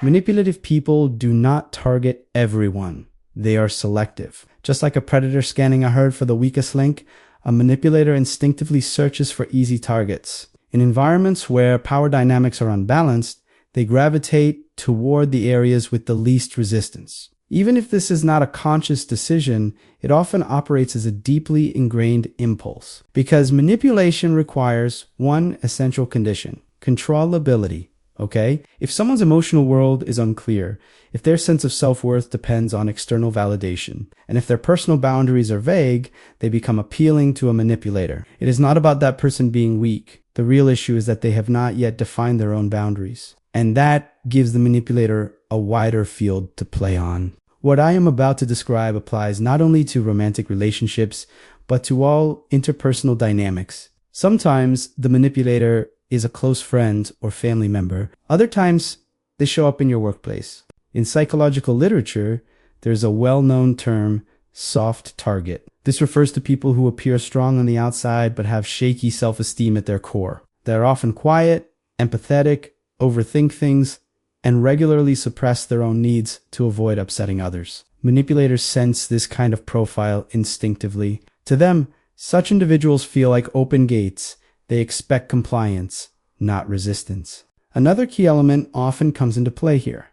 Manipulative people do not target everyone. They are selective. Just like a predator scanning a herd for the weakest link, a manipulator instinctively searches for easy targets. In environments where power dynamics are unbalanced, they gravitate toward the areas with the least resistance. Even if this is not a conscious decision, it often operates as a deeply ingrained impulse. Because manipulation requires one essential condition: controllability. Okay? If someone's emotional world is unclear, if their sense of self-worth depends on external validation, and if their personal boundaries are vague, they become appealing to a manipulator. It is not about that person being weak. The real issue is that they have not yet defined their own boundaries. And that gives the manipulator a wider field to play on. What I am about to describe applies not only to romantic relationships, but to all interpersonal dynamics. Sometimes the manipulator is a close friend or family member. Other times, they show up in your workplace. In psychological literature, there's a well-known term, soft target. This refers to people who appear strong on the outside but have shaky self-esteem at their core. They're often quiet, empathetic, overthink things, and regularly suppress their own needs to avoid upsetting others. Manipulators sense this kind of profile instinctively. To them, such individuals feel like open gates. They expect compliance, not resistance. Another key element often comes into play here: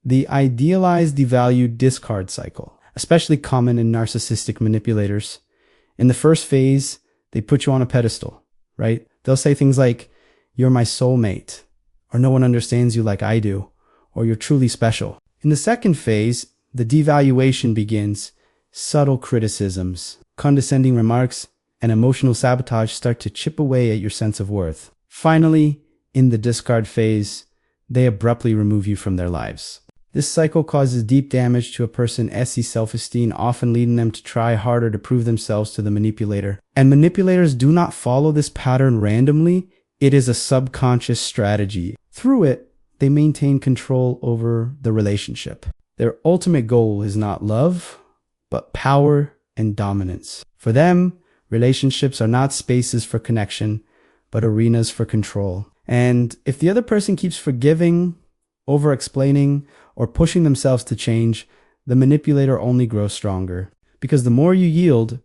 the idealized, devalued discard cycle, especially common in narcissistic manipulators. In the first phase, they put you on a pedestal, right? They'll say things like, "You're my soulmate," or "No one understands you like I do," or "You're truly special." In the second phase, the devaluation begins. Subtle criticisms, condescending remarks, and emotional sabotage start to chip away at your sense of worth. Finally, in the discard phase, they abruptly remove you from their lives. This cycle causes deep damage to a person's self-esteem, often leading them to try harder to prove themselves to the manipulator. And manipulators do not follow this pattern randomly. It is a subconscious strategy. Through it, they maintain control over the relationship. Their ultimate goal is not love, but power and dominance. For them, relationships are not spaces for connection, but arenas for control. And if the other person keeps forgiving, over-explaining, or pushing themselves to change, the manipulator only grows stronger. Because the more you yield,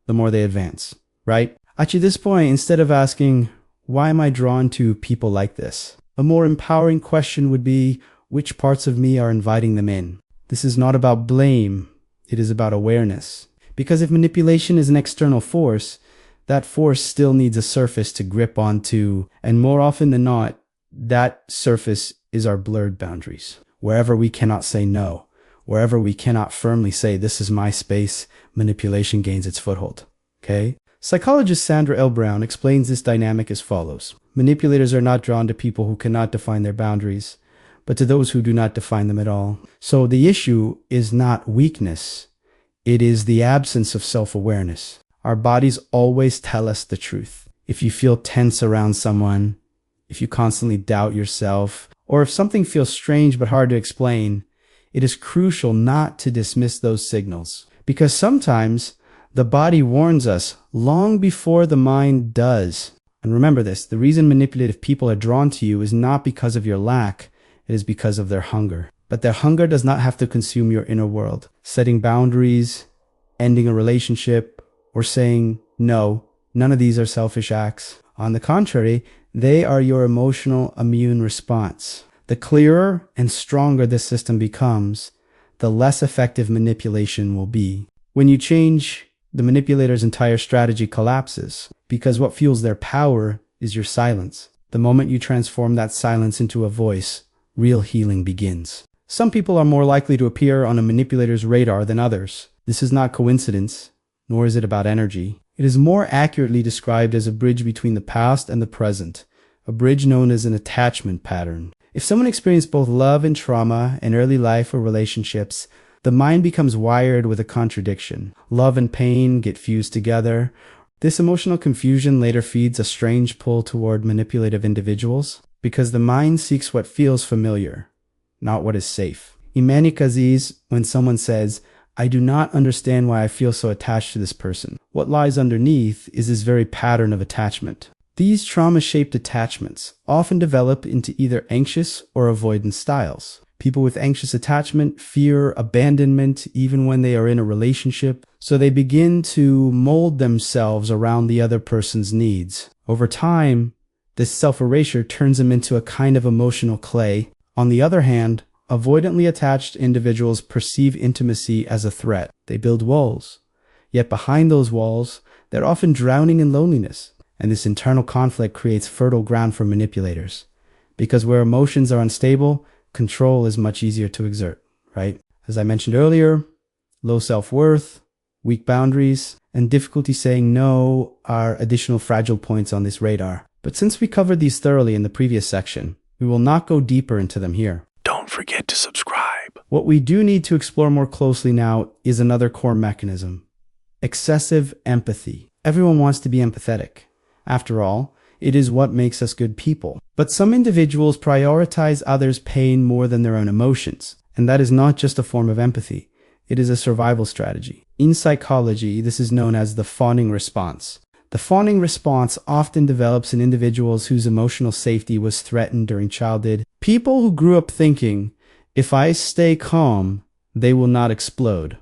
the more they advance, right? At this point, instead of asking, "Why am I drawn to people like this?" a more empowering question would be, which parts of me are inviting them in? This is not about blame. It is about awareness. Because if manipulation is an external force, that force still needs a surface to grip onto, and more often than not, that surface is our blurred boundaries. Wherever we cannot say no, wherever we cannot firmly say, "This is my space," manipulation gains its foothold. Okay? Psychologist Sandra L. Brown explains this dynamic as follows. Manipulators are not drawn to people who cannot define their boundaries, but to those who do not define them at all. So the issue is not weakness. It is the absence of self-awareness. Our bodies always tell us the truth. If you feel tense around someone, if you constantly doubt yourself, or if something feels strange but hard to explain, it is crucial not to dismiss those signals. Because sometimes the body warns us long before the mind does. And remember this, the reason manipulative people are drawn to you is not because of your lack, it is because of their hunger. But their hunger does not have to consume your inner world. Setting boundaries, ending a relationship, or saying no, none of these are selfish acts. On the contrary, they are your emotional immune response. The clearer and stronger this system becomes, the less effective manipulation will be. When you change, the manipulator's entire strategy collapses, because what fuels their power is your silence. The moment you transform that silence into a voice, real healing begins. Some people are more likely to appear on a manipulator's radar than others. This is not coincidence, nor is it about energy. It is more accurately described as a bridge between the past and the present, a bridge known as an attachment pattern. If someone experienced both love and trauma in early life or relationships, the mind becomes wired with a contradiction. Love and pain get fused together. This emotional confusion later feeds a strange pull toward manipulative individuals, because the mind seeks what feels familiar, not what is safe. Imani Kaziz, when someone says, "I do not understand why I feel so attached to this person," what lies underneath is this very pattern of attachment. These trauma-shaped attachments often develop into either anxious or avoidant styles. People with anxious attachment fear abandonment even when they are in a relationship, so they begin to mold themselves around the other person's needs. Over time, this self-erasure turns them into a kind of emotional clay. On the other hand, avoidantly attached individuals perceive intimacy as a threat. They build walls. Yet behind those walls, they're often drowning in loneliness. And this internal conflict creates fertile ground for manipulators. Because where emotions are unstable, control is much easier to exert, right? As I mentioned earlier, low self-worth, weak boundaries, and difficulty saying no are additional fragile points on this radar. But since we covered these thoroughly in the previous section, we will not go deeper into them here. Don't forget to subscribe. What we do need to explore more closely now is another core mechanism: excessive empathy. Everyone wants to be empathetic. After all, it is what makes us good people. But some individuals prioritize others' pain more than their own emotions. And that is not just a form of empathy. It is a survival strategy. In psychology, this is known as the fawning response. The fawning response often develops in individuals whose emotional safety was threatened during childhood. People who grew up thinking, if I stay calm, they will not explode.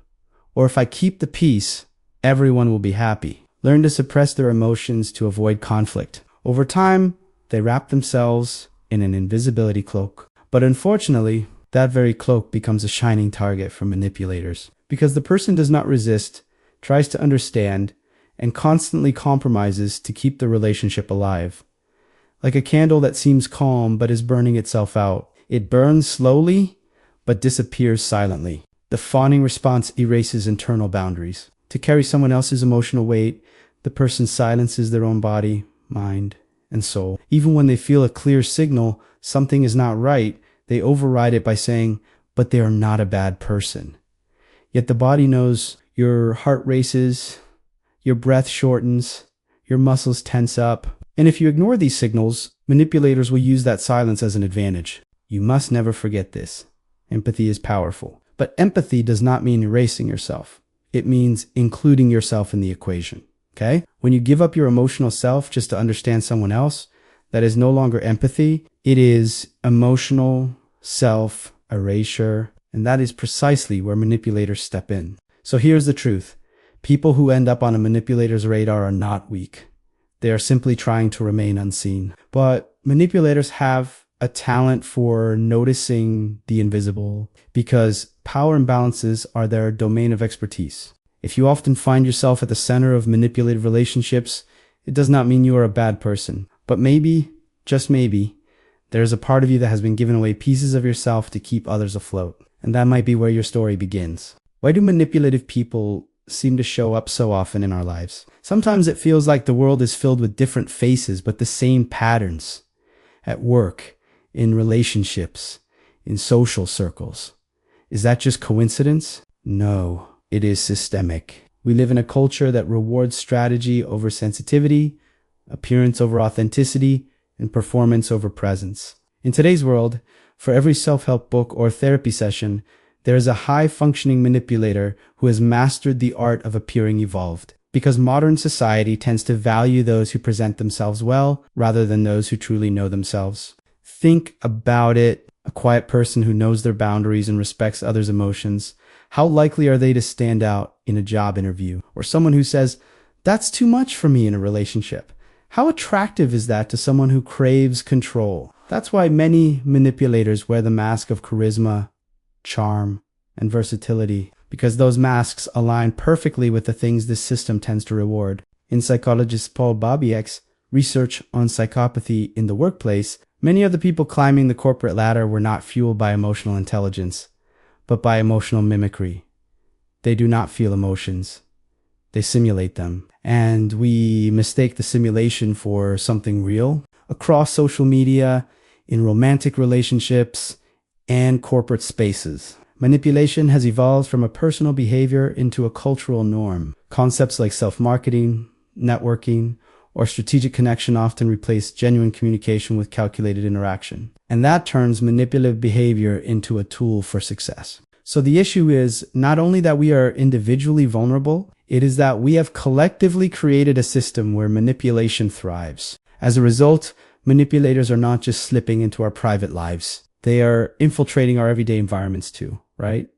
Or if I keep the peace, everyone will be happy. Learn to suppress their emotions to avoid conflict. Over time, they wrap themselves in an invisibility cloak. But unfortunately, that very cloak becomes a shining target for manipulators. Because the person does not resist, tries to understand, and constantly compromises to keep the relationship alive. Like a candle that seems calm but is burning itself out. It burns slowly, but disappears silently. The fawning response erases internal boundaries. To carry someone else's emotional weight, the person silences their own body, mind, and soul. Even when they feel a clear signal something is not right, they override it by saying, but they are not a bad person. Yet the body knows. Your heart races, your breath shortens, your muscles tense up. And if you ignore these signals, manipulators will use that silence as an advantage. You must never forget this. Empathy is powerful. But empathy does not mean erasing yourself. It means including yourself in the equation. Okay? When you give up your emotional self just to understand someone else, that is no longer empathy. It is emotional self-erasure. And that is precisely where manipulators step in. So here's the truth. People who end up on a manipulator's radar are not weak. They are simply trying to remain unseen. But manipulators have a talent for noticing the invisible because power imbalances are their domain of expertise. If you often find yourself at the center of manipulative relationships, it does not mean you are a bad person. But maybe, just maybe, there is a part of you that has been giving away pieces of yourself to keep others afloat. And that might be where your story begins. Why do manipulative people seem to show up so often in our lives? Sometimes it feels like the world is filled with different faces, but the same patterns. At work, in relationships, in social circles. Is that just coincidence? No. It is systemic. We live in a culture that rewards strategy over sensitivity, appearance over authenticity, and performance over presence. In today's world, for every self-help book or therapy session, there is a high-functioning manipulator who has mastered the art of appearing evolved. Because modern society tends to value those who present themselves well rather than those who truly know themselves. Think about it. A quiet person who knows their boundaries and respects others' emotions. How likely are they to stand out in a job interview? Or someone who says, that's too much for me in a relationship. How attractive is that to someone who craves control? That's why many manipulators wear the mask of charisma, charm, and versatility, because those masks align perfectly with the things this system tends to reward. In psychologist Paul Babiek's research on psychopathy in the workplace, many of the people climbing the corporate ladder were not fueled by emotional intelligence, but by emotional mimicry. They do not feel emotions. They simulate them. And we mistake the simulation for something real. Across social media, in romantic relationships, and corporate spaces. Manipulation has evolved from a personal behavior into a cultural norm. Concepts like self-marketing, networking, or strategic connection often replace genuine communication with calculated interaction. And that turns manipulative behavior into a tool for success. So the issue is not only that we are individually vulnerable, it is that we have collectively created a system where manipulation thrives. As a result, manipulators are not just slipping into our private lives. They are infiltrating our everyday environments too, right?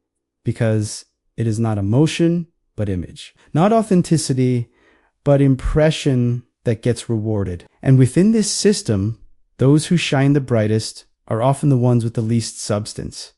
Because it is not emotion, but image. Not authenticity, but impression that gets rewarded. And within this system, those who shine the brightest are often the ones with the least substance.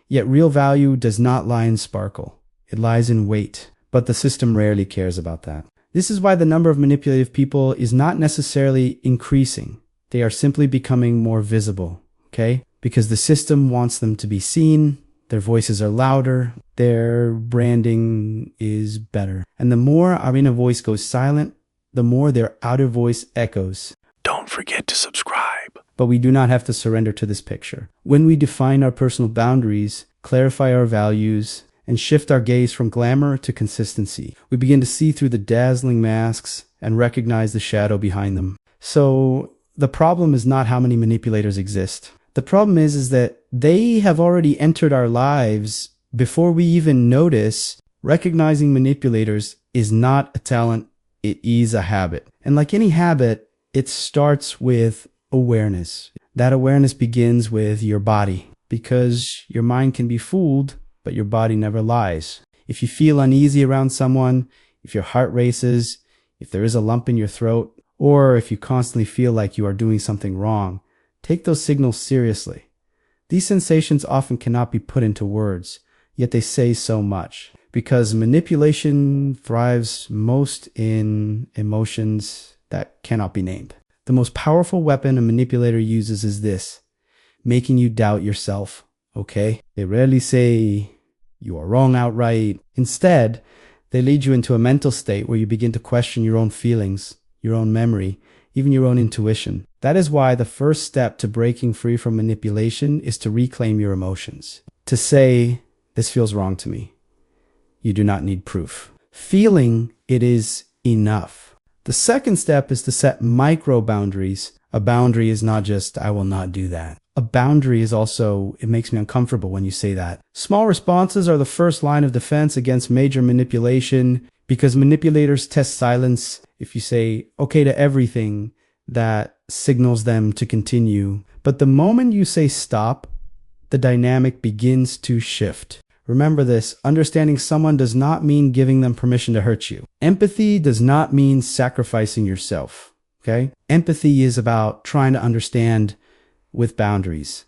Yet real value does not lie in sparkle. It lies in weight. But the system rarely cares about that. This is why the number of manipulative people is not necessarily increasing. They are simply becoming more visible, okay? Because the system wants them to be seen, their voices are louder, their branding is better. And the more our inner voice goes silent, the more their outer voice echoes. Don't forget to subscribe. But we do not have to surrender to this picture. When we define our personal boundaries, clarify our values, and shift our gaze from glamour to consistency, we begin to see through the dazzling masks and recognize the shadow behind them. So the problem is not how many manipulators exist. The problem is that they have already entered our lives before we even notice. Recognizing manipulators is not a talent, it is a habit. And like any habit, it starts with awareness. That awareness begins with your body, because your mind can be fooled, but your body never lies. If you feel uneasy around someone, if your heart races, if there is a lump in your throat, or if you constantly feel like you are doing something wrong, take those signals seriously. These sensations often cannot be put into words, yet they say so much. Because manipulation thrives most in emotions that cannot be named. The most powerful weapon a manipulator uses is this: making you doubt yourself, okay? They rarely say you are wrong outright. Instead, they lead you into a mental state where you begin to question your own feelings, your own memory, even your own intuition. That is why the first step to breaking free from manipulation is to reclaim your emotions. To say, this feels wrong to me. You do not need proof. Feeling it is enough. The second step is to set micro boundaries. A boundary is not just, I will not do that. A boundary is also, it makes me uncomfortable when you say that. Small responses are the first line of defense against major manipulation, because manipulators test silence. If you say okay to everything, that signals them to continue. But the moment you say stop, the dynamic begins to shift. Remember this: understanding someone does not mean giving them permission to hurt you. Empathy does not mean sacrificing yourself, okay? Empathy is about trying to understand with boundaries.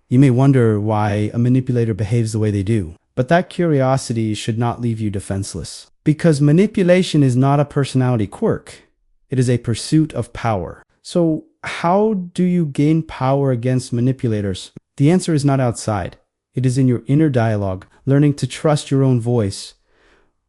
You may wonder why a manipulator behaves the way they do, but that curiosity should not leave you defenseless. Because manipulation is not a personality quirk. It is a pursuit of power. So how do you gain power against manipulators? The answer is not outside. It is in your inner dialogue, learning to trust your own voice,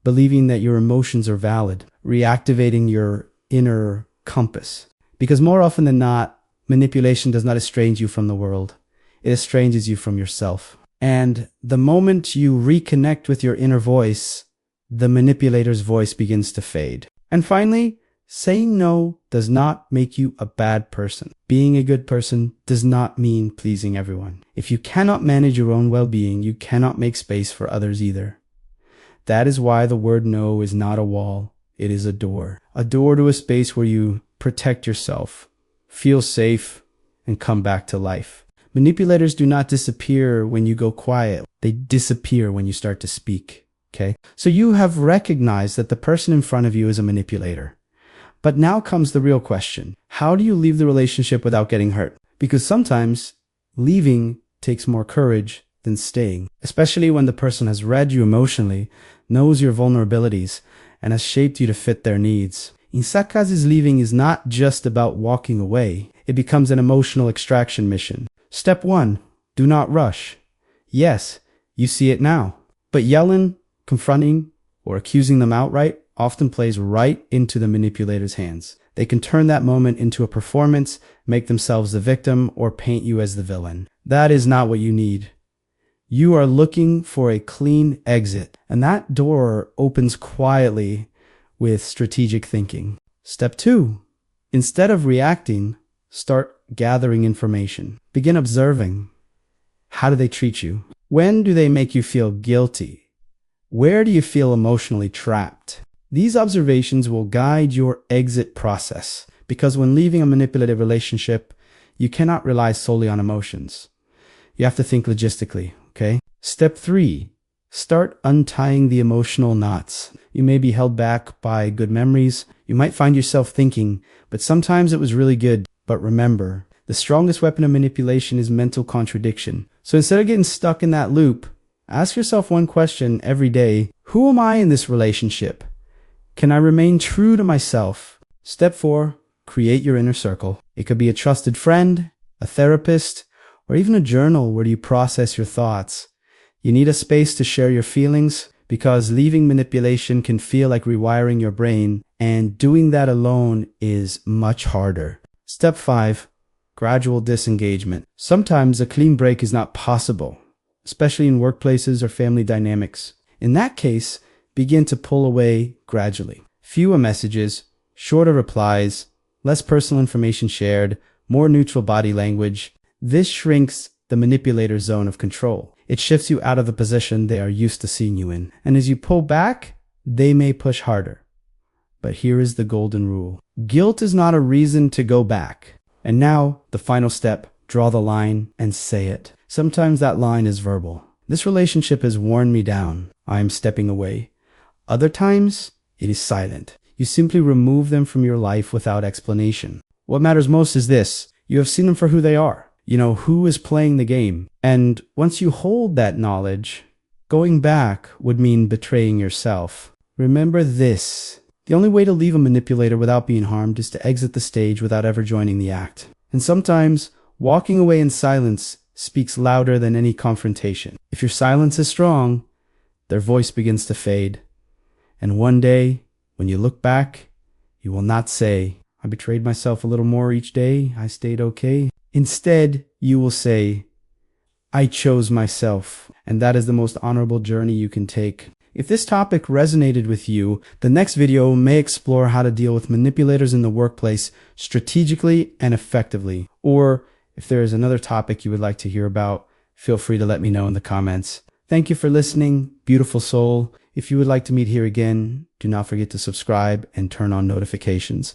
believing that your emotions are valid, reactivating your inner compass. Because more often than not, manipulation does not estrange you from the world. It estranges you from yourself. And the moment you reconnect with your inner voice, the manipulator's voice begins to fade. And finally, saying no does not make you a bad person. Being a good person does not mean pleasing everyone. If you cannot manage your own well-being, you cannot make space for others either. That is why the word no is not a wall. It is a door. A door to a space where you protect yourself, feel safe, and come back to life. Manipulators do not disappear when you go quiet. They disappear when you start to speak. Okay? So you have recognized that the person in front of you is a manipulator. But now comes the real question. How do you leave the relationship without getting hurt? Because sometimes leaving takes more courage than staying, especially when the person has read you emotionally, knows your vulnerabilities, and has shaped you to fit their needs. In some cases, leaving is not just about walking away. It becomes an emotional extraction mission. Step 1, do not rush. Yes, you see it now. But yelling, confronting, or accusing them outright often plays right into the manipulator's hands. They can turn that moment into a performance, make themselves the victim, or paint you as the villain. That is not what you need. You are looking for a clean exit, and that door opens quietly with strategic thinking. Step 2, instead of reacting, start gathering information. Begin observing. How do they treat you? When do they make you feel guilty? Where do you feel emotionally trapped? These observations will guide your exit process, because when leaving a manipulative relationship, you cannot rely solely on emotions. You have to think logistically, okay? Step 3, start untying the emotional knots. You may be held back by good memories. You might find yourself thinking, but sometimes it was really good. But remember, the strongest weapon of manipulation is mental contradiction. So instead of getting stuck in that loop, ask yourself one question every day. Who am I in this relationship? Can I remain true to myself? Step 4, create your inner circle. It could be a trusted friend, a therapist, or even a journal where you process your thoughts. You need a space to share your feelings because leaving manipulation can feel like rewiring your brain, and doing that alone is much harder. Step 5, gradual disengagement. Sometimes a clean break is not possible, especially in workplaces or family dynamics. In that case, begin to pull away gradually. Fewer messages, shorter replies, less personal information shared, more neutral body language. This shrinks the manipulator's zone of control. It shifts you out of the position they are used to seeing you in. And as you pull back, they may push harder. But here is the golden rule. Guilt is not a reason to go back. And now, the final step, draw the line and say it. Sometimes that line is verbal. This relationship has worn me down. I am stepping away. Other times, it is silent. You simply remove them from your life without explanation. What matters most is this. You have seen them for who they are. You know who is playing the game. And once you hold that knowledge, going back would mean betraying yourself. Remember this. The only way to leave a manipulator without being harmed is to exit the stage without ever joining the act. And sometimes, walking away in silence speaks louder than any confrontation. If your silence is strong, their voice begins to fade. And one day, when you look back, you will not say, I betrayed myself a little more each day, I stayed okay. Instead, you will say, I chose myself. And that is the most honorable journey you can take. If this topic resonated with you, the next video may explore how to deal with manipulators in the workplace strategically and effectively. Or if there is another topic you would like to hear about, feel free to let me know in the comments. Thank you for listening, beautiful soul. If you would like to meet here again, do not forget to subscribe and turn on notifications.